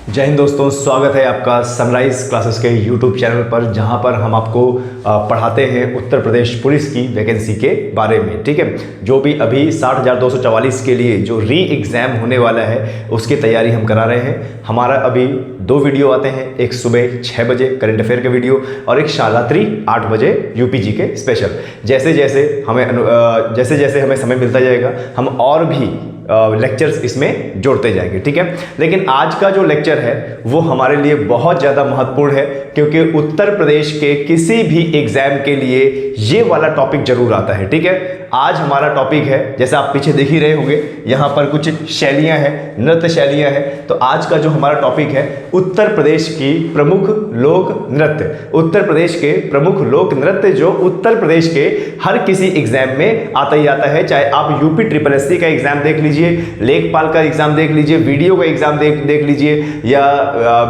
जय हिंद दोस्तों, स्वागत है आपका सनराइज क्लासेस के यूट्यूब चैनल पर, जहां पर हम आपको पढ़ाते हैं उत्तर प्रदेश पुलिस की वैकेंसी के बारे में। ठीक है, जो भी अभी 60,244 के लिए जो री एग्ज़ाम होने वाला है उसकी तैयारी हम करा रहे हैं। हमारा अभी 2 वीडियो आते हैं, एक सुबह 6 बजे करंट अफेयर का वीडियो और एक रात्रि 8 बजे यूपीजी के स्पेशल। जैसे जैसे हमें समय मिलता जाएगा हम और भी लेक्चर्स इसमें जोड़ते जाएंगे। ठीक है, लेकिन आज का जो लेक्चर है वो हमारे लिए बहुत ज़्यादा महत्वपूर्ण है, क्योंकि उत्तर प्रदेश के किसी भी एग्जाम के लिए ये वाला टॉपिक जरूर आता है। ठीक है, आज हमारा टॉपिक है, जैसे आप पीछे देख ही रहे होंगे, यहाँ पर कुछ शैलियाँ हैं, नृत्य शैलियाँ हैं। तो आज का जो हमारा टॉपिक है उत्तर प्रदेश की प्रमुख लोक नृत्य। उत्तर प्रदेश के प्रमुख लोक नृत्य जो उत्तर प्रदेश के हर किसी एग्जाम में आता ही आता है। चाहे आप यूपी SSS का एग्जाम देख लीजिए, लेखपाल का एग्जाम देख लीजिए, वीडियो का एग्जाम देख लीजिए या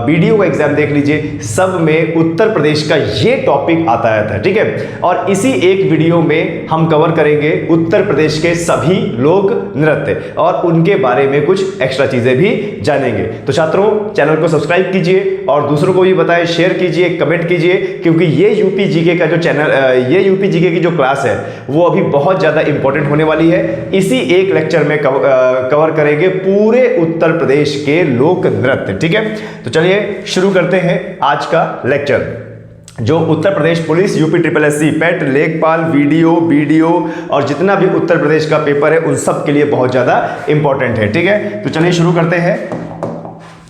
बीडीओ का एग्जाम देख लीजिए, सब में उत्तर प्रदेश का ये टॉपिक आता है। ठीक है, और इसी एक वीडियो में हम कवर करेंगे उत्तर प्रदेश के सभी लोक नृत्य और उनके बारे में कुछ एक्स्ट्रा चीजें भी जानेंगे। तो छात्रों, चैनल को सब्सक्राइब कीजिए और दूसरों को भी बताएं, शेयर कीजिए, कमेंट कीजिए, क्योंकि ये यूपी जीके का जो चैनल, ये यूपी जीके की जो क्लास है वो अभी बहुत ज्यादा इंपॉर्टेंट होने वाली है। इसी एक लेक्चर में कवर करेंगे पूरे उत्तर प्रदेश के लोक नृत्य। ठीक है, तो चलिए शुरू करते हैं आज का लेक्चर। जो Uttar Pradesh police, UP SSS, पेट, लेखपाल, वीडियो, बीडीओ और जितना भी उत्तर प्रदेश का पेपर है उन सब के लिए बहुत ज़्यादा इंपॉर्टेंट है। ठीक है, तो चलिए शुरू करते हैं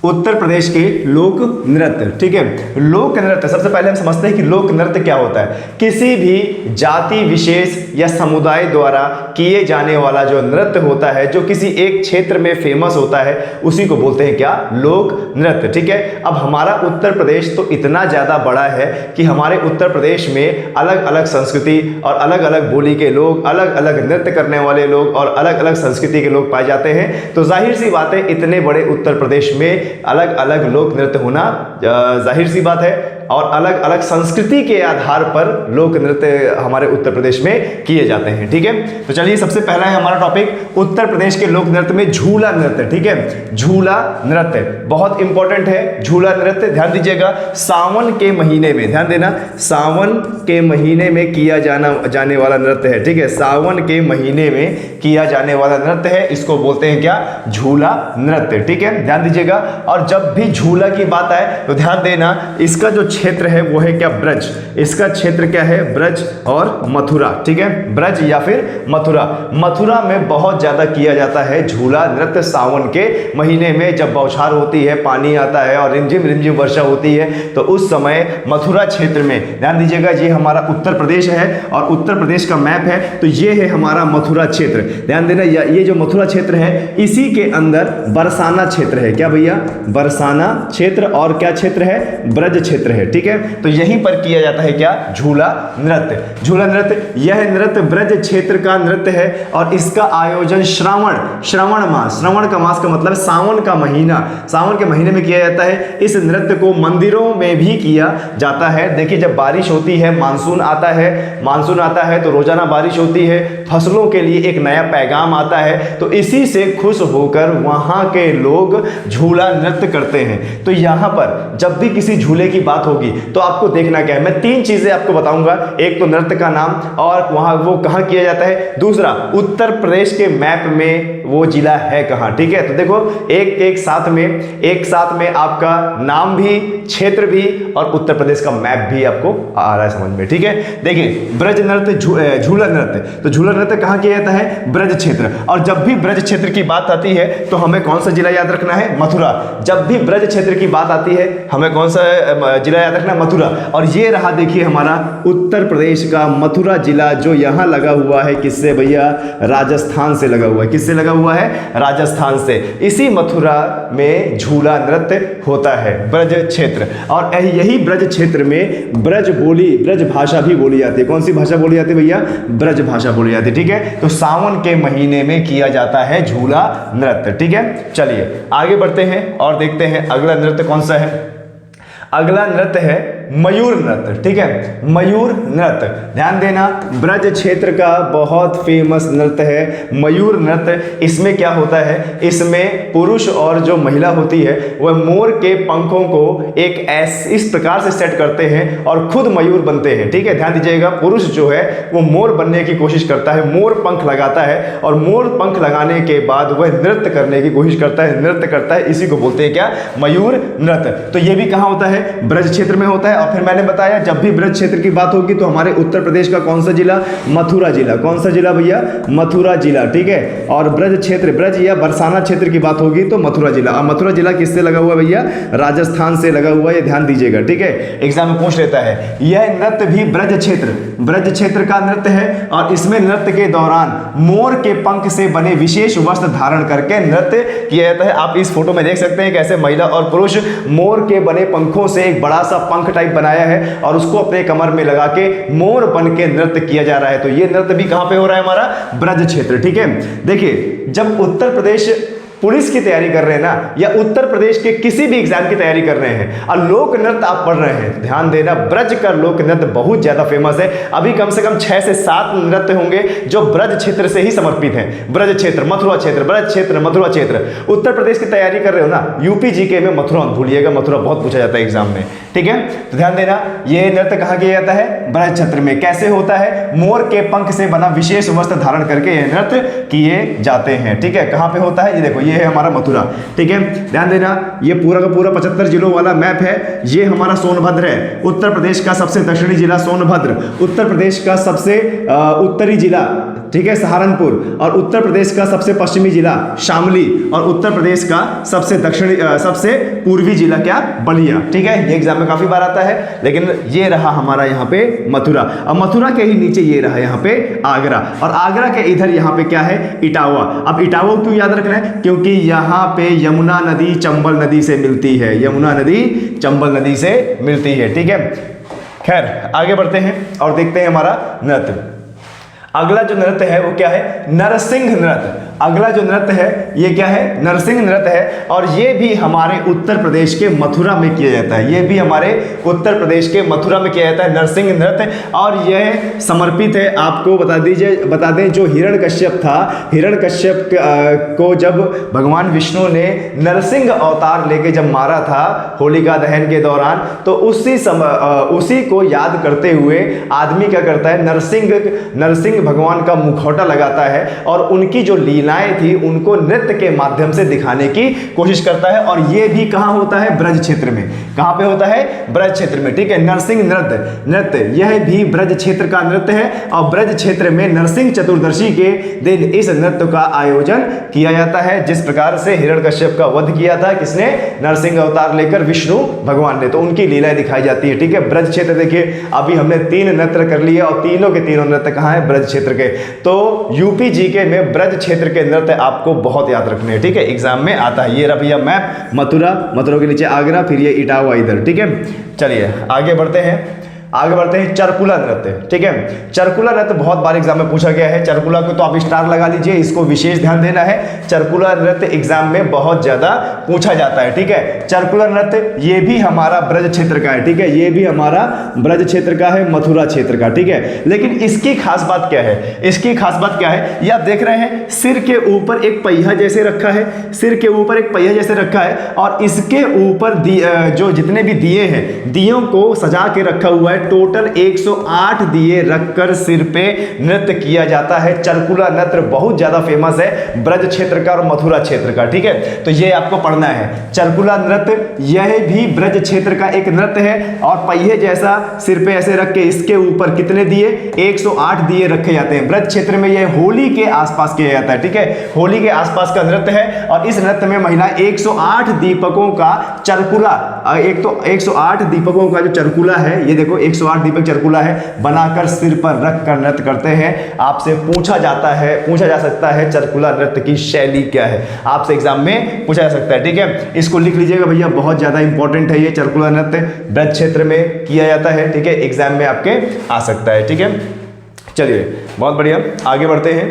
उत्तर प्रदेश के लोक नृत्य। ठीक है, लोक नृत्य, सबसे पहले हम समझते हैं कि लोक नृत्य क्या होता है। किसी भी जाति विशेष या समुदाय द्वारा किए जाने वाला जो नृत्य होता है, जो किसी एक क्षेत्र में फेमस होता है, उसी को बोलते हैं क्या, लोक नृत्य। ठीक है, अब हमारा उत्तर प्रदेश तो इतना ज़्यादा बड़ा है कि हमारे उत्तर प्रदेश में अलग अलग संस्कृति और अलग अलग बोली के लोग, अलग अलग नृत्य करने वाले लोग और अलग अलग संस्कृति के लोग पाए जाते हैं। तो जाहिर सी बात है, इतने बड़े उत्तर प्रदेश में अलग अलग लोक नृत्य होना जाहिर सी बात है, और अलग अलग संस्कृति के आधार पर लोक नृत्य हमारे उत्तर प्रदेश में किए जाते हैं। ठीक है, तो चलिए सबसे पहला है हमारा टॉपिक उत्तर प्रदेश के लोक नृत्य में झूला नृत्य। ठीक है, झूला नृत्य बहुत इंपॉर्टेंट है। झूला नृत्य ध्यान दीजिएगा, सावन के महीने में, ध्यान देना, सावन के महीने में किया जाने वाला नृत्य है। ठीक है, सावन के महीने में किया जाने वाला नृत्य है, इसको बोलते हैं क्या, झूला नृत्य। ठीक है, ध्यान दीजिएगा। और जब भी झूला की बात आए तो ध्यान देना, इसका जो क्षेत्र है वो है क्या, ब्रज। इसका क्षेत्र क्या है, ब्रज और मथुरा। ठीक है, ब्रज या फिर मथुरा। मथुरा में बहुत ज्यादा किया जाता है झूला नृत्य सावन के महीने में, जब बौछार होती है, पानी आता है और रिमझिम रिमझिम वर्षा होती है, तो उस समय मथुरा क्षेत्र में, ध्यान दीजिएगा, ये हमारा उत्तर प्रदेश है और उत्तर प्रदेश का मैप है, तो ये है हमारा मथुरा क्षेत्र। ध्यान देना, ये जो मथुरा क्षेत्र है इसी के अंदर बरसाना क्षेत्र है। क्या भैया, बरसाना क्षेत्र, और क्या क्षेत्र है, ब्रज क्षेत्र है। ठीक है, तो यहीं पर किया जाता है क्या, झूला नृत्य। झूला नृत्य, यह नृत्य ब्रज क्षेत्र का नृत्य है और इसका आयोजन श्रावण का मास का मतलब सावन का महीना, सावन के महीने में किया जाता है। इस नृत्य को मंदिरों में भी किया जाता है। देखिए, जब बारिश होती है, मानसून आता है तो रोजाना बारिश होती है, फसलों के लिए एक नया पैगाम आता है, तो इसी से खुश होकर वहां के लोग झूला नृत्य करते हैं। तो यहां पर जब भी किसी झूले की बात होगी तो आपको देखना क्या है, मैं 3 चीजें आपको बताऊंगा। एक तो नृत्य का नाम और वहां वो कहां किया जाता है, दूसरा उत्तर प्रदेश के मैप में वो जिला है कहां। ठीक है, तो देखो एक साथ में आपका नाम भी, क्षेत्र भी और उत्तर प्रदेश का मैप भी आपको आ रहा है समझ में। ठीक है, देखिए ब्रज नृत्य, झूला नृत्य, तो झूला नृत्य कहां किया जाता है, ब्रज क्षेत्र। और जब भी ब्रज क्षेत्र की बात आती है तो हमें कौन सा जिला याद रखना है, मथुरा। जब भी ब्रज क्षेत्र की बात आती है हमें कौन सा जिला याद रखना, मथुरा। और ये रहा देखिए हमारा उत्तर प्रदेश का मथुरा जिला, जो यहां लगा हुआ है, किससे भैया, राजस्थान से लगा हुआ है। किससे लगा हुआ है, राजस्थान से। इसी मथुरा में झूला नृत्य होता है, ब्रज क्षेत्र। और यही ब्रज क्षेत्र में ब्रज भाषा भी बोली जाती है। कौन सी भाषा बोली जाती है भैया, ब्रज भाषा बोली जाती है। ठीक है, तो सावन के महीने में किया जाता है झूला नृत्य। ठीक है, चलिए आगे बढ़ते हैं और देखते हैं अगला नृत्य कौन सा है। अगला नृत्य है मयूर नृत्य, ठीक है, मयूर नृत्य। ध्यान देना, ब्रज क्षेत्र का बहुत फेमस नृत्य है मयूर नृत्य। इसमें क्या होता है, इसमें पुरुष और जो महिला होती है वह मोर के पंखों को एक इस प्रकार से सेट करते हैं और खुद मयूर बनते हैं, ठीक है। ध्यान दीजिएगा, पुरुष जो है वो मोर बनने की कोशिश करता है, मोर पंख लगाता है और मोर पंख लगाने के बाद वह नृत्य करने की कोशिश करता है, नृत्य करता है, इसी को बोलते हैं क्या, मयूर नृत्य। तो ये भी कहाँ होता है, ब्रज क्षेत्र में होता है। और फिर मैंने बताया जब भी ब्रज क्षेत्र की बात होगी तो हमारे उत्तर प्रदेश का कौन सा जिला, मथुरा जिला। कौन सा जिला भैया, मथुरा जिला, ठीक है। और ब्रज क्षेत्र, ब्रज या बरसाना क्षेत्र की बात होगी तो मथुरा जिला। और मथुरा जिला किससे लगा हुआ भैया, राजस्थान से लगा हुआ, ये ध्यान दीजिएगा, ठीक है, एग्जाम में पूछ लेता है। यह नृत्य भी ब्रज क्षेत्र का नृत्य है और इसमें नृत्य के दौरान मोर के पंख से बने विशेष वस्त्र धारण करके नृत्य किया जाता है। आप इस फोटो में देख सकते हैं कैसे महिला और पुरुष मोर के बने पंखों से एक बड़ा सा पंख टाइप बनाया है और उसको अपने कमर में लगा के मोर बन के नृत्य किया जा रहा है। तो ये नृत्य भी कहां पे हो रहा है, हमारा ब्रज क्षेत्र, ठीक है। देखिए, जब उत्तर प्रदेश पुलिस की तैयारी कर रहे हैं ना, या उत्तर प्रदेश के किसी भी एग्जाम की तैयारी कर रहे हैं और लोक नृत्य आप पढ़ रहे हैं, ध्यान देना, ब्रज का लोक नृत्य बहुत ज्यादा फेमस है। अभी कम से कम 6 से 7 नृत्य होंगे जो ब्रज क्षेत्र से ही समर्पित हैं। ब्रज क्षेत्र, मथुरा क्षेत्र, ब्रज क्षेत्र, मथुरा क्षेत्र। उत्तर प्रदेश की तैयारी कर रहे हो ना, यूपी जीके में मथुरा मत भूलिएगा, मथुरा बहुत पूछा जाता है एग्जाम में, ठीक है। तो ध्यान देना, यह नृत्य कहाँ किया जाता है, ब्रज क्षेत्र में। कैसे होता है, मोर के पंख से बना विशेष वस्त्र धारण करके यह नृत्य किए जाते हैं, ठीक है। कहाँ पे होता है, ये देखो, ये है हमारा मथुरा, ठीक है। ध्यान देना, ये पूरा का पूरा 75 जिलों वाला मैप है। ये हमारा सोनभद्र है, उत्तर प्रदेश का सबसे दक्षिणी जिला सोनभद्र, उत्तर प्रदेश का सबसे उत्तरी जिला, ठीक है, सहारनपुर, और उत्तर प्रदेश का सबसे पश्चिमी जिला शामली, और उत्तर प्रदेश का सबसे दक्षिणी सबसे पूर्वी जिला क्या, बलिया, ठीक है। ये एग्जाम में काफी बार आता है। लेकिन ये रहा हमारा यहाँ पे मथुरा, और मथुरा के ही नीचे ये रहा यहाँ पे आगरा, और आगरा के इधर यहाँ पे क्या है, इटावा। अब इटावा क्यों याद रखना है, क्योंकि यहाँ पे यमुना नदी चंबल नदी से मिलती है, यमुना नदी चंबल नदी से मिलती है, ठीक है। खैर आगे बढ़ते हैं और देखते हैं हमारा नृत्य। अगला जो नृत्य है वो क्या है, नरसिंह नृत्य। अगला जो नृत्य है ये क्या है, नरसिंह नृत्य है, और ये भी हमारे उत्तर प्रदेश के मथुरा में किया जाता है। ये भी हमारे उत्तर प्रदेश के मथुरा में किया जाता है नरसिंह नृत्य, और यह समर्पित है, आपको बता दें जो हिरण्यकश्यप था, हिरण्यकश्यप को जब भगवान विष्णु ने नरसिंह अवतार लेके जब मारा था होलिका दहन के दौरान, तो उसी को याद करते हुए आदमी क्या करता है, नरसिंह भगवान का मुखौटा लगाता है और उनकी जो लीलाएं थी उनको नृत्य के माध्यम से दिखाने की कोशिश करता है। और ये भी कहां होता है, ब्रज क्षेत्र में। कहां पे होता है, ब्रज क्षेत्र में, ठीक है। नरसिंह नृत्य यह भी ब्रज क्षेत्र का नृत्य है, और ब्रज क्षेत्र में नरसिंह चतुर्दशी के दिन इस नृत्य का आयोजन किया जाता है। जिस प्रकार से हिरण्यकश्यप का वध किया था किसने, नरसिंह अवतार लेकर विष्णु भगवान ने, तो उनकी लीलाएं दिखाई जाती है, ठीक है। ब्रज क्षेत्र देखिए, अभी हमने 3 नृत्य कर लिए और तीनों के तीनों नृत्य कहां है, ब्रज क्षेत्र के। तो यूपी जीके में ब्रज क्षेत्र के नृत्य आपको बहुत याद रखने हैं, ठीक है, एग्जाम में आता है। ये रहा भैया मैप, मथुरा के नीचे आगरा, फिर ये इटावा इधर, ठीक है। चलिए आगे बढ़ते हैं चरकुला नृत्य, ठीक है। चरकुला नृत्य बहुत बार एग्जाम में पूछा गया है। चरकुला को तो आप स्टार लगा लीजिए, इसको विशेष ध्यान देना है। चरकुला नृत्य एग्जाम में बहुत ज्यादा पूछा जाता है, ठीक है। चरकुला नृत्य ये भी हमारा ब्रज क्षेत्र का है, ठीक है, ये भी हमारा ब्रज क्षेत्र का है, मथुरा क्षेत्र का, ठीक है। लेकिन इसकी खास बात क्या है, इसकी खास बात क्या है, ये आप देख रहे हैं, सिर के ऊपर एक पहिया जैसे रखा है, सिर के ऊपर एक पहिया जैसे रखा है, और इसके ऊपर जो जितने भी दिए हैं, दियों को सजा के रखा हुआ है। टोटल 108 दिए रखकर सिर पे नृत्य किया जाता है। चरकुला नृत्य बहुत ज्यादा फेमस है ब्रज क्षेत्र का और मथुरा क्षेत्र का, ठीक है। तो ये आपको पढ़ना है, चरकुला नृत्य यह भी ब्रज क्षेत्र का एक नृत्य है, और पहिए जैसा सिर पे ऐसे रख के इसके ऊपर कितने दिए, 108 दिए रखे जाते हैं। ब्रज क्षेत्र में यह होली के आसपास किया जाता है, ठीक है, होली के आसपास का नृत्य है। और इस नृत्य में महिला 108 दीपकों का चरकुला, एक तो 108 दीपकों का जो चरकुला है, ये देखो 108 दीपक चरकुला है, बनाकर सिर पर रख कर नृत्य करते हैं। आपसे पूछा जा सकता है चरकुला नृत्य की शैली क्या है, आपसे एग्जाम में पूछा जा सकता है, ठीक है। इसको लिख लीजिएगा भैया, बहुत ज्यादा इंपॉर्टेंट है ये चरकुला नृत्य, ब्रज क्षेत्र में किया जाता है, ठीक है, एग्जाम में आपके आ सकता है, ठीक है। चलिए बहुत बढ़िया, आगे बढ़ते हैं।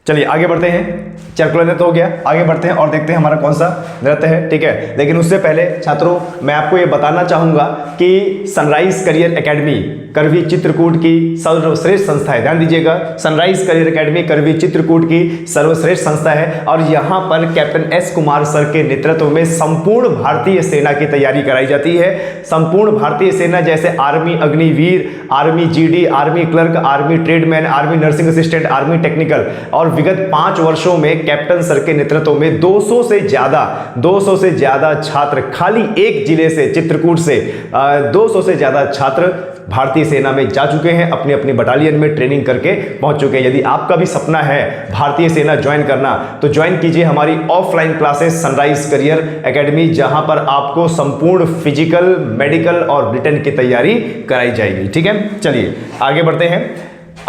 चलिए आगे बढ़ते हैं। चरकुला नृत्य हो गया, आगे बढ़ते हैं और देखते हैं हमारा कौन सा नृत्य है, ठीक है। लेकिन उससे पहले छात्रों मैं आपको ये बताना चाहूंगा कि सनराइज करियर एकेडमी करवी चित्रकूट की सर्वश्रेष्ठ संस्था है। ध्यान दीजिएगा, सनराइज करियर एकेडमी करवी चित्रकूट की सर्वश्रेष्ठ संस्था है और यहाँ पर कैप्टन एस कुमार सर के नेतृत्व में संपूर्ण भारतीय सेना की तैयारी कराई जाती है। संपूर्ण भारतीय सेना जैसे army Agniveer, army GD, army clerk, army tradesman, army nursing assistant, army technical, और विगत 5 वर्षों में कैप्टन सर के नेतृत्व में 200 से ज्यादा छात्र खाली एक जिले से, चित्रकूट से 200 से ज्यादा छात्र भारतीय सेना में जा चुके हैं, अपनी अपनी बटालियन में ट्रेनिंग करके पहुंच चुके हैं। यदि आपका भी सपना है भारतीय सेना ज्वाइन करना तो ज्वाइन कीजिए हमारी offline classes sunrise career academy, जहां पर आपको संपूर्ण फिजिकल, मेडिकल और रिटन की तैयारी कराई जाएगी, ठीक है। चलिए आगे बढ़ते हैं,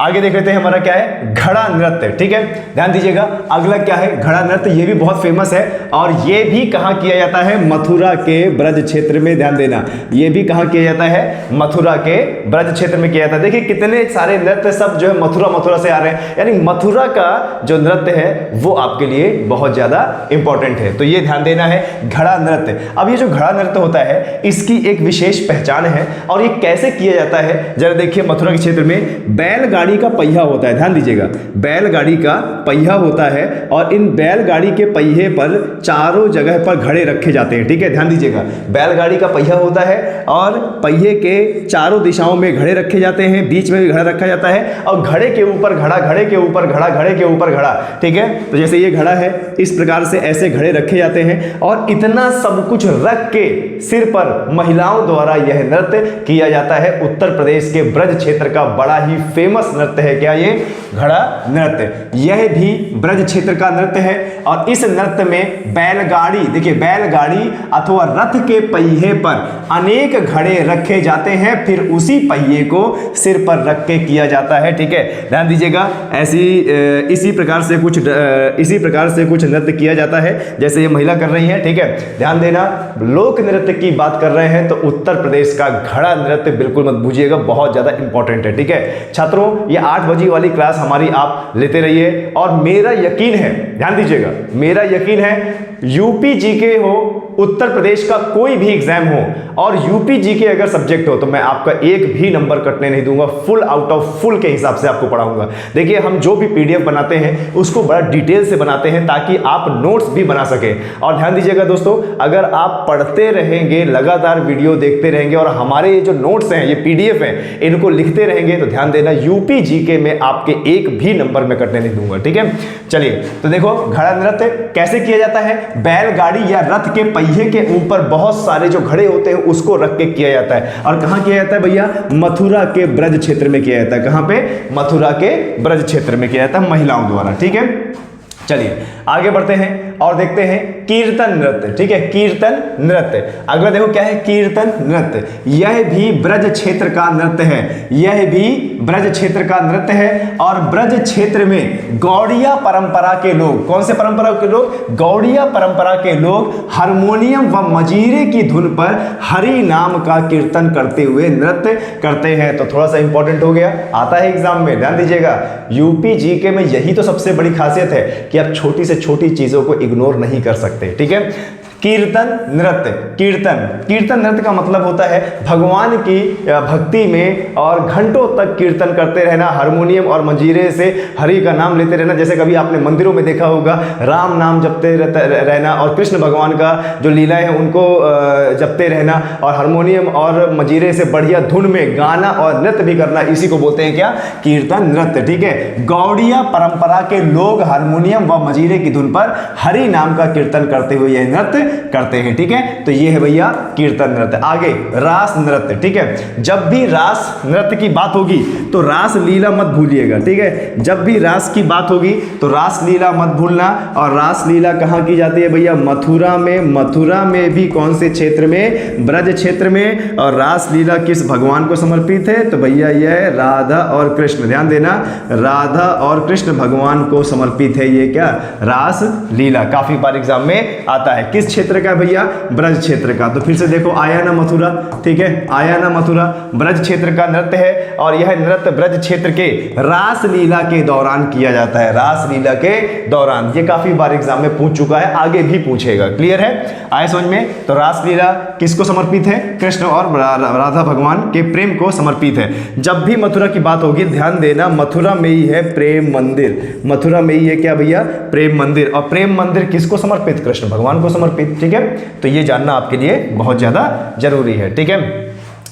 आगे देख लेते हैं हमारा क्या है, घड़ा नृत्य, ठीक है। ध्यान दीजिएगा अगला क्या है, घड़ा नृत्य। ये भी बहुत फेमस है और ये भी कहां किया जाता है, मथुरा के ब्रज क्षेत्र में। ध्यान देना, ये भी कहां किया जाता है, मथुरा के ब्रज क्षेत्र में किया जाता है। देखिए कितने सारे नृत्य सब जो है मथुरा से आ रहे हैं, यानी मथुरा का जो नृत्य है वो आपके लिए बहुत ज्यादा इंपॉर्टेंट है, तो ये ध्यान देना है, घड़ा नृत्य। अब ये जो घड़ा नृत्य होता है इसकी एक विशेष पहचान है और ये कैसे किया जाता है, जरा देखिए। मथुरा के क्षेत्र में बैलगाड़ी का पहिया होता है, ध्यान दीजिएगा, बैलगाड़ी का पहिया होता है और इन बैलगाड़ी के पहिए पर चारों जगह पर घड़े रखे जाते हैं, ठीक है। ध्यान दीजिएगा, बैलगाड़ी का पहिया होता है और पहिए के चारों दिशाओं में घड़े रखे जाते हैं, बीच में भी घड़ा रखा जाता है और घड़े के ऊपर घड़ा, घड़े के ऊपर घड़ा, घड़े के ऊपर घड़ा, ठीक है। तो जैसे ये घड़ा है इस प्रकार से ऐसे घड़े रखे जाते हैं और इतना सब कुछ रख के सिर पर महिलाओं द्वारा यह नृत्य किया जाता है। उत्तर प्रदेश के ब्रज क्षेत्र का बड़ा ही फेमस नृत्य है क्या, ये घड़ा नृत्य। यह भी ब्रज क्षेत्र का नृत्य है और इस नृत्य में बैलगाड़ी, देखिए बैलगाड़ी अथवा रथ के पहिए पर अनेक घड़े रखे जाते हैं, फिर उसी पहिए को सिर पर रख के किया जाता है, ठीक है। ध्यान दीजिएगा, इसी प्रकार से कुछ नृत्य किया जाता है जैसे ये महिला कर रही है, ठीक है। ध्यान देना, लोक नृत्य की बात कर रहे हैं तो उत्तर प्रदेश का घड़ा नृत्य बिल्कुल मत भूलिएगा, बहुत ज्यादा इंपॉर्टेंट है, ठीक है। छात्रों ये 8 बजे वाली क्लास हमारी आप लेते रहिए और मेरा यकीन है, ध्यान दीजिएगा, मेरा यकीन है यूपी जीके हो, उत्तर प्रदेश का कोई भी एग्जाम हो और यूपी जीके अगर सब्जेक्ट हो तो मैं आपका एक भी नंबर कटने नहीं दूंगा, फुल आउट ऑफ फुल के हिसाब से आपको पढ़ाऊंगा। देखिए हम जो भी पीडीएफ बनाते हैं उसको बड़ा डिटेल से बनाते हैं ताकि आप नोट्स भी बना सके। और ध्यान दीजिएगा दोस्तों, अगर आप पढ़ते रहेंगे, लगातार वीडियो देखते रहेंगे और हमारे ये जो नोट्स हैं, ये पीडीएफ हैं, इनको लिखते रहेंगे तो ध्यान देना यूपी जीके में आपके एक भी नंबर में कटने नहीं दूंगा, ठीक है। चलिए तो देखो घड़ा नृत्य कैसे किया जाता है, बैलगाड़ी या रथ के पहिए के ऊपर बहुत सारे जो घड़े होते हैं उसको रख के किया जाता है। और कहां किया जाता है भैया, मथुरा के ब्रज क्षेत्र में किया जाता है। कहां पे, मथुरा के ब्रज क्षेत्र में किया जाता है महिलाओं द्वारा, ठीक है। चलिए आगे बढ़ते हैं और देखते हैं कीर्तन नृत्य, ठीक है, कीर्तन नृत्य। अगला देखो क्या है, कीर्तन नृत्य। यह भी ब्रज क्षेत्र का नृत्य है, यह भी ब्रज क्षेत्र का नृत्य है और ब्रज क्षेत्र में गौड़िया परंपरा के लोग, कौन से परंपरा के लोग, गौड़िया परंपरा के लोग हारमोनियम व मजीरे की धुन पर हरि नाम का कीर्तन करते हुए नृत्य करते हैं। तो थोड़ा सा इंपॉर्टेंट हो गया, आता है एग्जाम में, ध्यान दीजिएगा। यूपी जीके में यही तो सबसे बड़ी खासियत है कि आप छोटी से छोटी चीजों को इग्नोर नहीं कर सकते, ठीक है। कीर्तन नृत्य, कीर्तन नृत्य का मतलब होता है भगवान की भक्ति में और घंटों तक कीर्तन करते रहना, हारमोनियम और मंजीरे से हरि का नाम लेते रहना। जैसे कभी आपने मंदिरों में देखा होगा, राम नाम जपते रहना और कृष्ण भगवान का जो लीलाएं हैं उनको जपते रहना और हारमोनियम और मंजीरे से बढ़िया धुन में गाना और नृत्य भी करना, इसी को बोलते हैं क्या, कीर्तन नृत्य, ठीक है। गौड़िया परंपरा के लोग हारमोनियम व मंजीरे की धुन पर हरि नाम का कीर्तन करते हुए यह नृत्य करते हैं, ठीक है। तो ये है भैया कीर्तन नृत्य। आगे रास नृत्य, ठीक है। जब भी रास नृत्य की बात होगी तो रास लीला मत भूलिएगा, ठीक है। जब भी रास की बात होगी तो रास लीला मत भूलना। और रास लीला कहाँ की जाती है भैया, मथुरा में। मथुरा में भी कौन से क्षेत्र में, ब्रज क्षेत्र में। और रास लीला किस भगवान को समर्पित है, तो भैया यह राधा और कृष्ण, ध्यान देना, राधा और कृष्ण भगवान को समर्पित है ये क्या, रास लीला। काफी बार एग्जाम में आता है। किस क्षेत्र का भैया, ब्रज क्षेत्र का। तो फिर से देखो आया ना मथुरा, ठीक है, आया ना मथुरा, ब्रज क्षेत्र का नृत्य है और यह नृत्य ब्रज क्षेत्र के रासलीला के दौरान किया जाता है, रासलीला के दौरान। ये काफी बार एग्जाम में पूछ चुका है, आगे भी पूछेगा। क्लियर है, आए समझ में? तो रासलीला किसको समर्पित है? कृष्ण और राधा भगवान के प्रेम को समर्पित है। जब भी मथुरा की बात होगी ध्यान देना, मथुरा में ही है प्रेम मंदिर, मथुरा में ही है क्या भैया? प्रेम मंदिर। और प्रेम मंदिर किसको समर्पित? कृष्ण भगवान को समर्पित। ठीक है, तो ये जानना आपके लिए बहुत ज्यादा जरूरी है। ठीक है,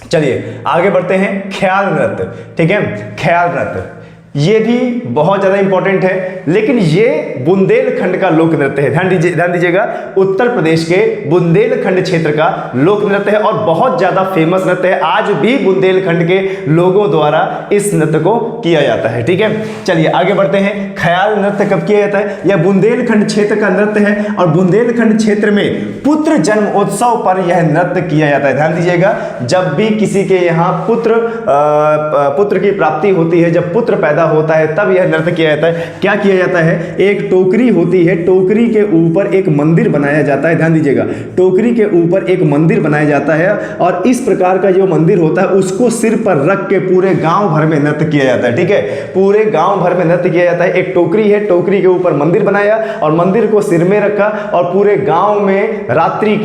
चलिए आगे बढ़ते हैं। ख्याल नृत्य, ठीक है, ख्याल नृत्य ये भी बहुत ज्यादा इंपॉर्टेंट है, लेकिन ये बुंदेलखंड का लोक नृत्य है। ध्यान दीजिएगा, उत्तर प्रदेश के बुंदेलखंड क्षेत्र का लोक नृत्य है और बहुत ज्यादा फेमस नृत्य है। आज भी बुंदेलखंड के लोगों द्वारा इस नृत्य को किया जाता है। ठीक है, चलिए आगे बढ़ते हैं। ख्याल नृत्य कब किया जाता है? यह बुंदेलखंड क्षेत्र का नृत्य है और बुंदेलखंड क्षेत्र में पुत्र जन्म उत्सव पर यह नृत्य किया जाता है। ध्यान दीजिएगा, जब भी किसी के यहाँ पुत्र की प्राप्ति होती है, जब पुत्र पैदा होता है, तब यह नृत्य किया जाता है। क्या किया जाता है? एक टोकरी होती है, टोकरी के ऊपर एक मंदिर बनाया जाता है। ध्यान दीजिएगा, टोकरी के ऊपर एक मंदिर बनाया जाता है और इस प्रकार का जो मंदिर होता है उसको सिर पर रख के पूरे गांव भर में नृत्य किया जाता है। ठीक है, पूरे गांव भर में नृत्य किया जाता है। एक टोकरी है, टोकरी के ऊपर मंदिर बनाया और मंदिर को सिर में रखा और पूरे गांव में रात्रि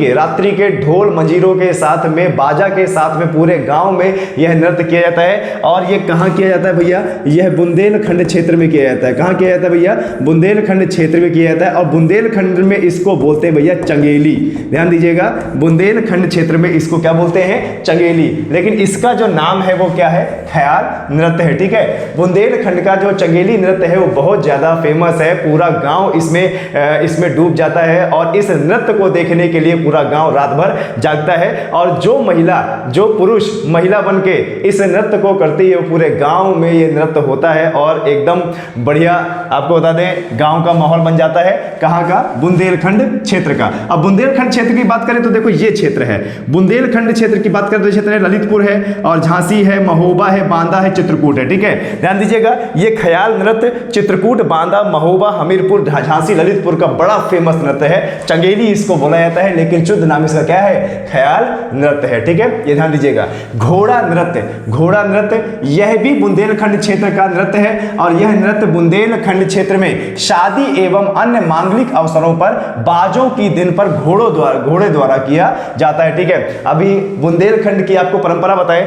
के ढोल मंजीरों के साथ में, बाजा के साथ में पूरे गांव में यह नृत्य किया जाता है। और यह कहां किया जाता है भैया? यह बुंदेलखंड क्षेत्र में किया जाता है। कहां किया जाता है भैया? बुंदेलखंड क्षेत्र में किया जाता है और बुंदेलखंड में इसको बोलते हैं भैया चंगेली। ध्यान दीजिएगा, बुंदेलखंड क्षेत्र में इसको क्या बोलते हैं? चंगेली। लेकिन इसका जो नाम है वो क्या है? ख्याल नृत्य है। ठीक है, बुंदेलखंड का जो चंगेली नृत्य है वो बहुत ज्यादा फेमस है। पूरा गांव इसमें डूब जाता है और इस नृत्य को देखने के लिए पूरा गांव रात भर जागता है। और जो पुरुष महिला बन के इस नृत्य को करती है, पूरे गांव में ये नृत्य होता है और एकदम बढ़िया, आपको बता दें, गांव का माहौल बन जाता है। कहां का? बुंदेलखंड क्षेत्र का। अब बुंदेलखंड क्षेत्र की बात करें तो देखो ये क्षेत्र है, बुंदेलखंड क्षेत्र की बात करें तो क्षेत्र है ललितपुर है और झांसी है, महोबा है, बांदा है, चित्रकूट है। ठीक है, ध्यान दीजिएगा, ये ख्याल नृत्य चित्रकूट, बांदा, महोबा, हमीरपुर, झांसी, ललितपुर का बड़ा फेमस नृत्य है। चंगेली इसको बोला जाता है, लेकिन शुद्ध नाम इसका क्या है? ख्याल नृत्य है। ठीक है, ये ध्यान दीजिएगा। घोड़ा नृत्य यह भी बुंदेलखंड क्षेत्र का नृत्य है और यह नृत्य बुंदेलखंड क्षेत्र में शादी एवं अन्य मांगलिक अवसरों पर बाजों की दिन पर घोड़े द्वारा किया जाता है। ठीक है, अभी बुंदेलखंड की आपको परंपरा बताएं।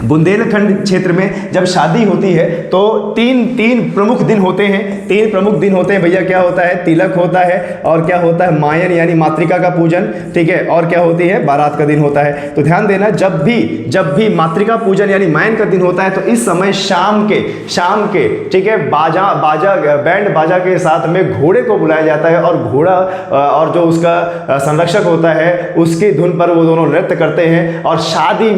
बुंदेलखंड क्षेत्र में जब शादी होती है तो तीन प्रमुख दिन होते हैं भैया। क्या होता है? तिलक होता है और क्या होता है? मायन यानी मातृका का पूजन। ठीक है, और क्या होती है? बारात का दिन होता है। तो ध्यान देना, जब भी मातृका पूजन यानी मायन का दिन होता है तो इस समय शाम के ठीक है, बैंड बाजा के साथ में घोड़े को बुलाया जाता है और घोड़ा और जो उसका संरक्षक होता है उसकी धुन पर वो दोनों नृत्य करते हैं। और शादी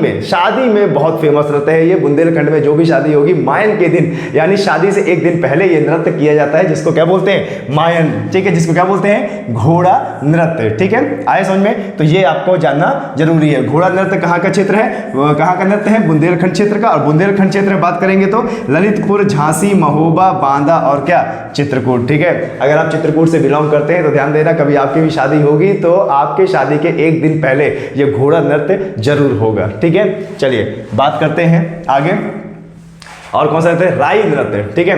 में बहुत फेमस नृत्य है ये। बुंदेलखंड में जो भी शादी होगी, मायन के दिन यानी शादी से एक दिन पहले ये नृत्य किया जाता है, जिसको क्या बोलते हैं? मायन। ठीक है, जिसको क्या बोलते हैं? घोड़ा नृत्य। ठीक है, आए समझ में? तो ये आपको जानना जरूरी है। घोड़ा नृत्य कहाँ का क्षेत्र है? कहाँ का नृत्य है? बुंदेलखंड क्षेत्र का। और बुंदेलखंड क्षेत्र में बात करेंगे तो ललितपुर, झांसी, महोबा, बांदा और क्या? चित्रकूट। ठीक है, अगर आप चित्रकूट से बिलोंग करते हैं तो ध्यान देना, कभी आपकी भी शादी होगी तो आपके शादी के एक दिन पहले ये घोड़ा नृत्य जरूर होगा। ठीक है, चलिए बात करते हैं आगे। और कौन सा नृत्य? राई नृत्य। ठीक है,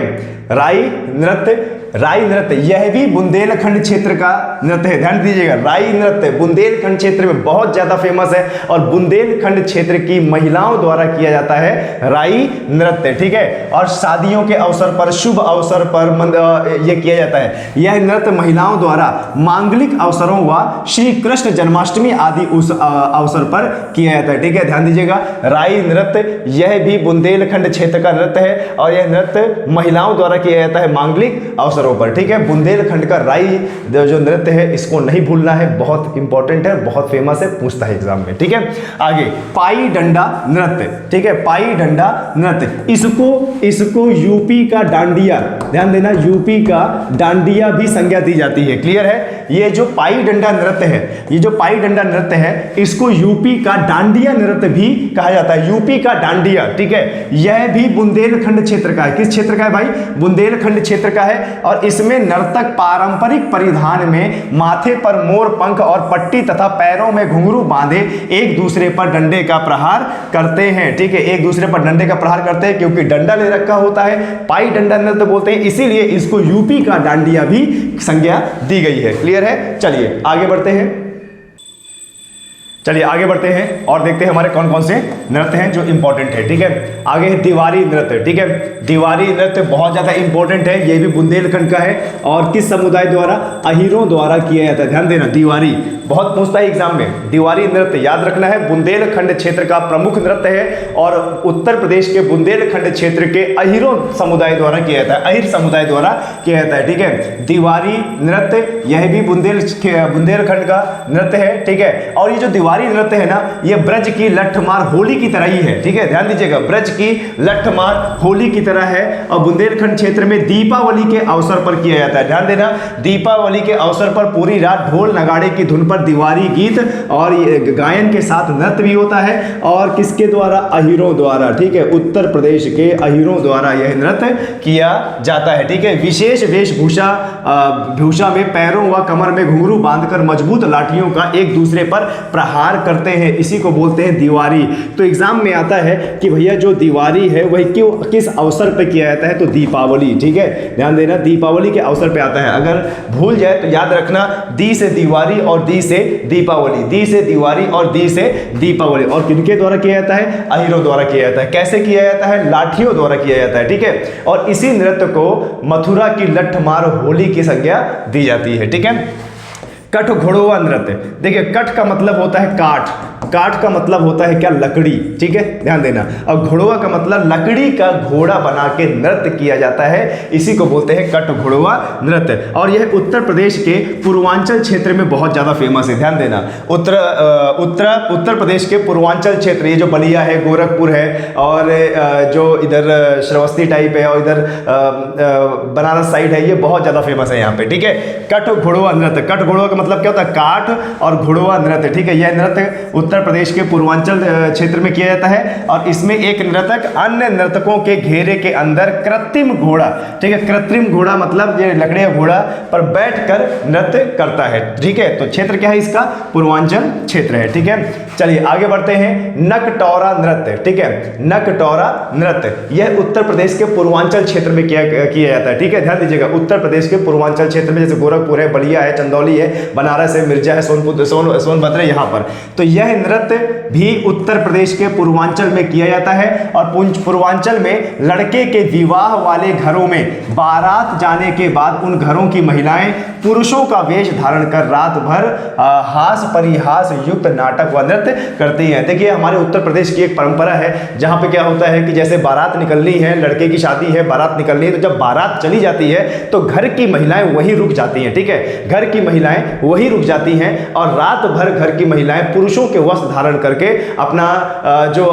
राई नृत्य यह भी बुंदेलखंड क्षेत्र का नृत्य है। ध्यान दीजिएगा, राई नृत्य बुंदेलखंड क्षेत्र में बहुत ज्यादा फेमस है और बुंदेलखंड क्षेत्र की महिलाओं द्वारा किया जाता है राई नृत्य। ठीक है, और शादियों के अवसर पर, शुभ अवसर पर यह किया जाता है। यह नृत्य महिलाओं द्वारा मांगलिक अवसरों व श्री कृष्ण जन्माष्टमी आदि उस अवसर पर किया जाता है। ठीक है, ध्यान दीजिएगा, राई नृत्य यह भी बुंदेलखंड क्षेत्र का नृत्य है और यह नृत्य महिलाओं द्वारा किया जाता है मांगलिक अवसर पर। ठीक है, बुंदेलखंड का राई जो नृत्य है इसको नहीं भूलना है, बहुत इंपॉर्टेंट है, बहुत फेमस है, पूछता है एग्जाम में। ठीक है, आगे पाई डंडा नृत्य। ठीक है, पाई डंडा नृत्य इसको यूपी का डांडिया, ध्यान देना, यूपी का डांडिया भी संज्ञा दी जाती है। क्लियर है, ये जो पाई डंडा नृत्य है इसको यूपी का डांडिया नृत्य भी कहा जाता है। यूपी का डांडिया। ठीक है, यह भी बुंदेलखंड क्षेत्र का है। किस क्षेत्र का है भाई? बुंदेलखंड क्षेत्र का है। और और इसमें नर्तक पारंपरिक परिधान में माथे पर मोर पंख और पट्टी तथा पैरों में घुंघरू बांधे एक दूसरे पर डंडे का प्रहार करते हैं। ठीक है, एक दूसरे पर डंडे का प्रहार करते हैं क्योंकि डंडा ले रखा होता है, पाई डंडा नृत्य बोलते हैं, इसीलिए इसको यूपी का डांडिया भी संज्ञा दी गई है। क्लियर है? चलिए आगे बढ़ते हैं। चलिए आगे बढ़ते हैं और देखते हैं हमारे कौन कौन से नृत्य हैं जो इंपॉर्टेंट है। ठीक है, आगे है दीवारी नृत्य। ठीक है, दीवारी नृत्य बहुत ज्यादा इंपॉर्टेंट है, ये भी बुंदेलखंड का है और किस समुदाय द्वारा? अहीरों द्वारा किया जाता है। ध्यान देना, दीवारी बहुत पूछता है एग्जाम में। दीवारी नृत्य याद रखना है, बुंदेलखंड क्षेत्र का प्रमुख नृत्य है और उत्तर प्रदेश के बुंदेलखंड क्षेत्र के अहीरों समुदाय द्वारा किया जाता है, अहीर समुदाय द्वारा किया जाता है। ठीक है, दीवारी नृत्य यह भी बुंदेलखंड का नृत्य है। ठीक है, और ये जो दीवारी नृत्य है ना, ये ब्रज की लठमार होली की तरह ही है। ठीक है, ध्यान दीजिएगा, ब्रज की लठमार होली की तरह है और बुंदेलखंड क्षेत्र में दीपावली के अवसर पर किया जाता है। ध्यान देना, दीपावली के अवसर पर पूरी रात ढोल नगाड़े की धुन पर दीवारी गीत और गायन के साथ नृत्य भी होता है और किसके द्वारा? अहीरों द्वारा। ठीक है, उत्तर प्रदेश के अहीरों द्वारा यह नृत्य किया जाता है। ठीक है, विशेष वेशभूषा में पैरों व कमर में घुंघरू बांधकर मजबूत लाठियों का एक दूसरे पर प्रहार करते हैं, इसी को बोलते हैं दीवारी। तो एग्जाम में आता है कि भैया जो दीवारी है वह क्यों किस अवसर पर किया जाता है? तो दीपावली। ठीक है, ध्यान देना, दीपावली के अवसर पे आता है। अगर भूल जाए तो याद रखना, दी से दीवारी और दी से दीपावली, दी से दीवारी और दी से दीपावली। और किनके द्वारा किया जाता है? अहीरों द्वारा किया जाता है। कैसे किया जाता है? लाठियों द्वारा किया जाता है। ठीक है, और इसी नृत्य को मथुरा की लठमार होली की संज्ञा दी जाती है। ठीक है, कठ घोड़वा नृत्य। देखिए, कठ का मतलब होता है काठ, काठ का मतलब होता है क्या? लकड़ी। ठीक है, ध्यान देना। और घोड़वा का मतलब लकड़ी का घोड़ा बना के नृत्य किया जाता है, इसी को बोलते हैं कठ घोड़वा नृत्य। और यह उत्तर प्रदेश के पूर्वांचल क्षेत्र में बहुत ज्यादा फेमस है। ध्यान देना, उत्तर प्रदेश के पूर्वांचल क्षेत्र, ये जो बलिया है, गोरखपुर है और जो इधर श्रावस्ती टाइप है और इधर बनारस साइड है, ये बहुत ज्यादा फेमस है यहाँ पे। ठीक है, कठ घोड़वा नृत्य। कठ घोड़वा का मतलब क्या होता है? काठ और घोड़वा नृत्य। ठीक है, यह नृत्य उत्तर प्रदेश के पूर्वांचल क्षेत्र में किया जाता है और इसमें एक नर्तक अन्य नर्तकों के घेरे के अंदर कृत्रिम घोड़ा, ठीक है, कृत्रिम घोड़ा मतलब ये लकड़ी का घोड़ा पर बैठकर नृत्य करता है। ठीक है, तो क्षेत्र क्या है इसका? पूर्वांचल क्षेत्र है। ठीक है, चलिए आगे बढ़ते हैं। नकटोरा नृत्य। ठीक है, नकटोरा नृत्य यह उत्तर प्रदेश के पूर्वांचल क्षेत्र में किया जाता है। ठीक है, ध्यान दीजिएगा, उत्तर प्रदेश के पूर्वांचल क्षेत्र में जैसे गोरखपुर है, बलिया है, चंदौली है, बनारस है, मिर्जा है, सोनभद्र है, यहाँ पर। तो यह नृत्य भी उत्तर प्रदेश के पूर्वांचल में किया जाता है और पूर्वांचल में लड़के के विवाह वाले घरों में बारात जाने के बाद उन घरों की महिलाएं पुरुषों का वेश धारण कर रात भर हास परिहास युक्त नाटक व नृत्य करती हैं। देखिए, हमारे उत्तर प्रदेश की एक परंपरा है जहां पे क्या होता है कि जैसे बारात निकलनी है, लड़के की शादी है, बारात निकलनी है, तो जब बारात चली जाती है तो घर की महिलाएं वहीं रुक जाती हैं। ठीक है, घर की महिलाएं वहीं रुक जाती हैं और रात भर घर की महिलाएं पुरुषों के वस्त्र धारण करके अपना जो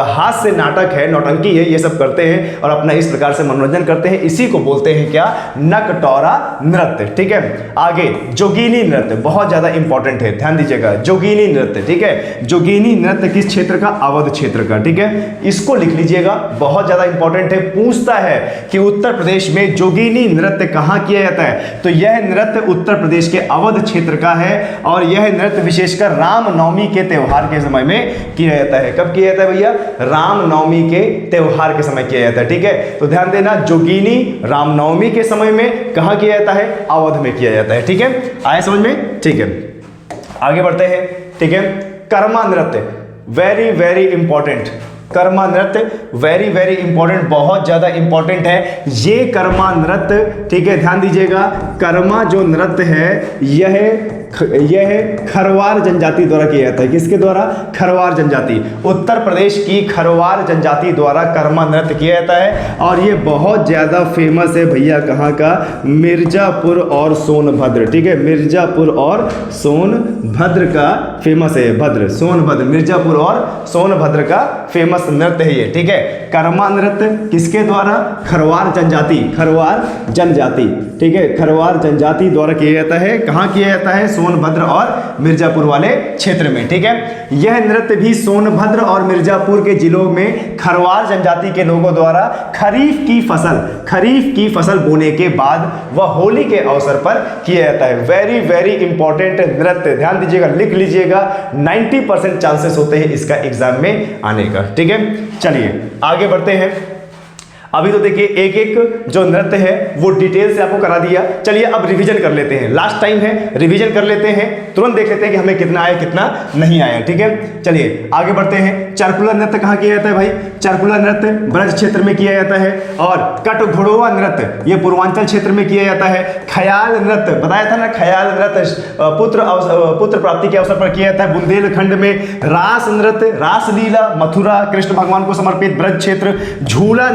हास्य नाटक है, नौटंकी है, ये सब करते हैं और अपना इस प्रकार से मनोरंजन करते हैं। इसी को बोलते हैं क्या? नकटोरा नृत्य। ठीक है, आगे जोगीनी नृत्य बहुत ज्यादा इंपॉर्टेंट है, ध्यान दीजिएगा, जोगीनी नृत्य। ठीक है, जोगीनी नृत्य किस क्षेत्र का? अवध क्षेत्र का। ठीक है, इसको लिख लीजिएगा, बहुत ज्यादा इंपॉर्टेंट है। पूछता है कि उत्तर प्रदेश में जोगीनी नृत्य कहां किया जाता है? तो यह नृत्य उत्तर प्रदेश के अवध क्षेत्र का है और यह नृत्य विशेषकर रामनवमी के त्योहार के समय में किया जाता है। कब किया जाता है भैया? रामनवमी के त्योहार के समय किया जाता है। ठीक है, तो ध्यान देना, जोगीनी रामनवमी के समय में कहां किया जाता है? अवध में किया जाता है। ठीक है, आया समझ में? ठीक है, आगे बढ़ते हैं। ठीक है, कर्मा नृत्य वेरी वेरी इंपॉर्टेंट। कर्मा नृत्य वेरी वेरी इंपॉर्टेंट, बहुत ज्यादा इंपॉर्टेंट है ये कर्मा नृत्य। ठीक है, ध्यान दीजिएगा, कर्मा जो नृत्य है यह खरवार जनजाति द्वारा किया जाता है। किसके द्वारा? खरवार जनजाति, उत्तर प्रदेश की खरवार जनजाति द्वारा कर्मा नृत्य किया जाता है और ये बहुत ज्यादा फेमस है भैया। कहाँ का? मिर्जापुर और सोनभद्र। ठीक है, मिर्जापुर और सोनभद्र का फेमस है। भद्र, सोनभद्र, मिर्जापुर और सोनभद्र का फेमस नृत्य है ये, ठीक है। कर्मा नृत्य किसके द्वारा? खरवार जनजाति, खरवार जनजाति, ठीक है, खरवार जनजाति द्वारा किया जाता है। कहाँ किया जाता है? सोनभद्र और मिर्जापुर वाले क्षेत्र में, ठीक है। यह नृत्य भी सोनभद्र और मिर्जापुर के जिलों में खरवार जनजाति के लोगों द्वारा खरीफ की फसल बोने के बाद वह होली के अवसर पर किया जाता है। वेरी वेरी इंपॉर्टेंट नृत्य, ध्यान दीजिएगा, लिख लीजिएगा, 90% चांसेस होते हैं इसका एग्जाम में आने का, ठीक है। चलिए आगे बढ़ते हैं। अभी तो देखिए एक एक जो नृत्य है वो डिटेल से आपको करा दिया। चलिए अब रिवीजन कर लेते हैं, लास्ट टाइम है, रिवीजन कर लेते हैं, तुरंत देख लेते हैं कि हमें कितना आया कितना नहीं आया, ठीक है। चलिए आगे बढ़ते हैं। चरकुला नृत्य कहाँ किया जाता है भाई? चरकुला नृत्य ब्रज क्षेत्र में किया जाता है। और कटघोड़वा नृत्य ये पूर्वांचल क्षेत्र में किया जाता है। ख्याल नृत्य बताया था ना, ख्याल नृत्य पुत्र प्राप्ति के अवसर पर किया जाता है बुंदेलखंड में। रास नृत्य, रासलीला मथुरा कृष्ण भगवान को समर्पित ब्रज क्षेत्र। झूला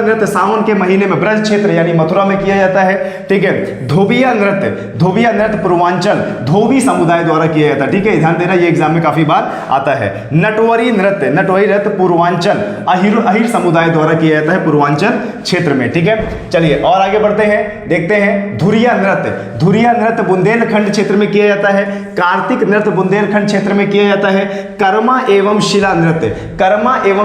नृत्य सावन के महीने में ब्रज क्षेत्र यानी मथुरा में किया जाता है, ठीक है। धोबिया नृत्य पूर्वांचल धोबी समुदाय द्वारा किया जाता है, ठीक है, ध्यान देना, ये एग्जाम में काफी बार आता है। नटवरी नृत्य पूर्वांचल अहिर समुदाय द्वारा किया जाता है पूर्वांचल क्षेत्र में, ठीक है। चलिए और आगे बढ़ते हैं, देखते हैं। धुरिया नृत्य बुंदेलखंड क्षेत्र में किया जाता है। कार्तिक नृत्य बुंदेलखंड क्षेत्र में किया जाता है। कर्मा एवं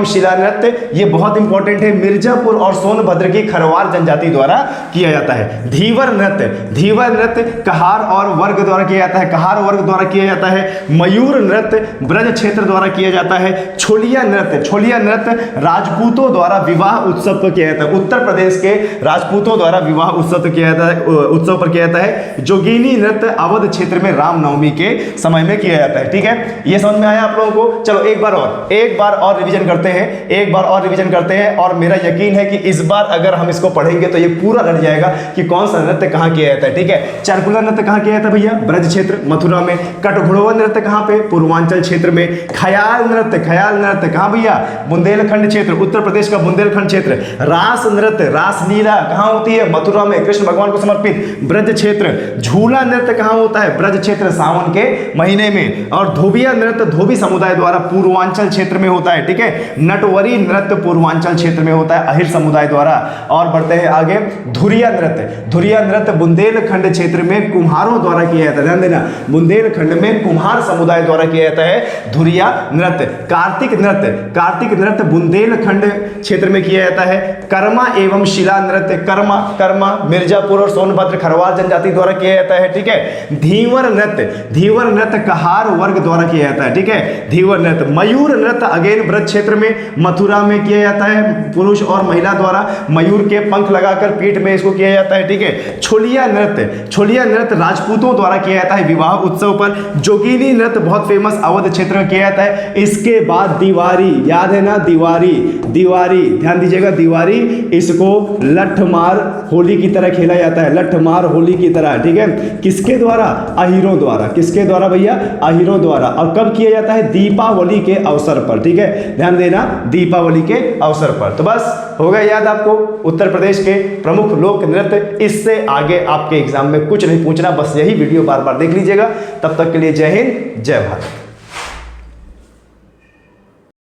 शिला नृत्य ये बहुत इंपॉर्टेंट है, मिर्जापुर और सोनभद्र की खरवार जनजाति द्वारा किया जाता है। धीवर नृत्य कहार और वर्ग द्वारा किया जाता है, कहार वर्ग द्वारा किया जाता है। मयूर नृत्य ब्रज क्षेत्र द्वारा किया जाता है। छोलिया नृत्य राजपूतों द्वारा विवाह उत्सव पर किया जाता है, उत्तर प्रदेश के राजपूतों द्वारा विवाह उत्सव पर किया जाता है। जोगिनी नृत्य अवध क्षेत्र में रामनवमी के समय में किया जाता है, ठीक है। ये समझ में आया आप लोगों को? चलो एक बार और रिवीजन करते हैं, और मेरा यकीन है कि इस बार अगर हम इसको पढ़ेंगे तो ये पूरा रट जाएगा कि कौन सा नृत्य कहाँ किया जाता है, ठीक है। चरकुला नृत्य कहाँ किया जाता है भैया? ब्रज क्षेत्र मथुरा में। कटघोड़वा नृत्य कहाँ पे? पूर्वांचल क्षेत्र में। ख्याल नृत्य कहाँ भैया? बुंदेलखंड क्षेत्र, उत्तर प्रदेश का बुंदेलखंड क्षेत्र। रास नृत्य, रासलीला कहाँ होती है? मथुरा में, कृष्ण भगवान को समर्पित ब्रज क्षेत्र। झूला नृत्य कहाँ होता है? ब्रज क्षेत्र, सावन के महीने में। और धोबिया नृत्य धोबी समुदाय द्वारा पूर्वांचल क्षेत्र में होता है, ठीक है। नटवरी नृत्य पूर्वांचल क्षेत्र में होता है अहिर समुदाय द्वारा। और बढ़ते हैं आगे। धुरिया नृत्य बुंदेलखंड क्षेत्र में कुम्हारों द्वारा किया जाता है, ध्यान देना, बुंदेलखंड में कुम्हार समुदाय द्वारा किया जाता है धुरिया नृत्य। कार्तिक नृत्य बुंदेलखंड क्षेत्र में किया जाता है। कर्मा एवं शिला नृत्य, कर्मा मिर्जापुर और सोनभद्र खरवार जनजाति द्वारा किया जाता है, ठीक है। धीवर नृत्य कहार वर्ग द्वारा किया जाता है, ठीक है, धीवर नृत्य। मयूर नृत्य अगेन ब्रज क्षेत्र में मथुरा में किया जाता है, पुरुष और महिला द्वारा मयूर के पंख लगाकर पीठ में इसको किया जाता है, ठीक है। छोलिया नृत्य राजपूतों द्वारा किया जाता है विवाह उत्सव पर। जोगिनी नृत्य बहुत फेमस अवध क्षेत्र में किया जाता है। इसके बाद दिवारी, याद है ना, दिवारी ध्यान दीजिएगा, दिवारी इसको लठमार होली की तरह खेला जाता है, लठमार होली की तरह, ठीक है। किसके द्वारा? अहिरों द्वारा। किसके द्वारा भैया? अहिरों द्वारा। और कब किया जाता है? दीपावली के अवसर पर, ठीक है, ध्यान देना, दीपावली के अवसर पर। तो बस हो गया याद आपको उत्तर प्रदेश के प्रमुख लोक नृत्य। इससे आगे आपके एग्जाम में कुछ नहीं पूछना, बस यही वीडियो बार बार देख लीजिएगा। तब तक के लिए जय हिंद, जय भारत।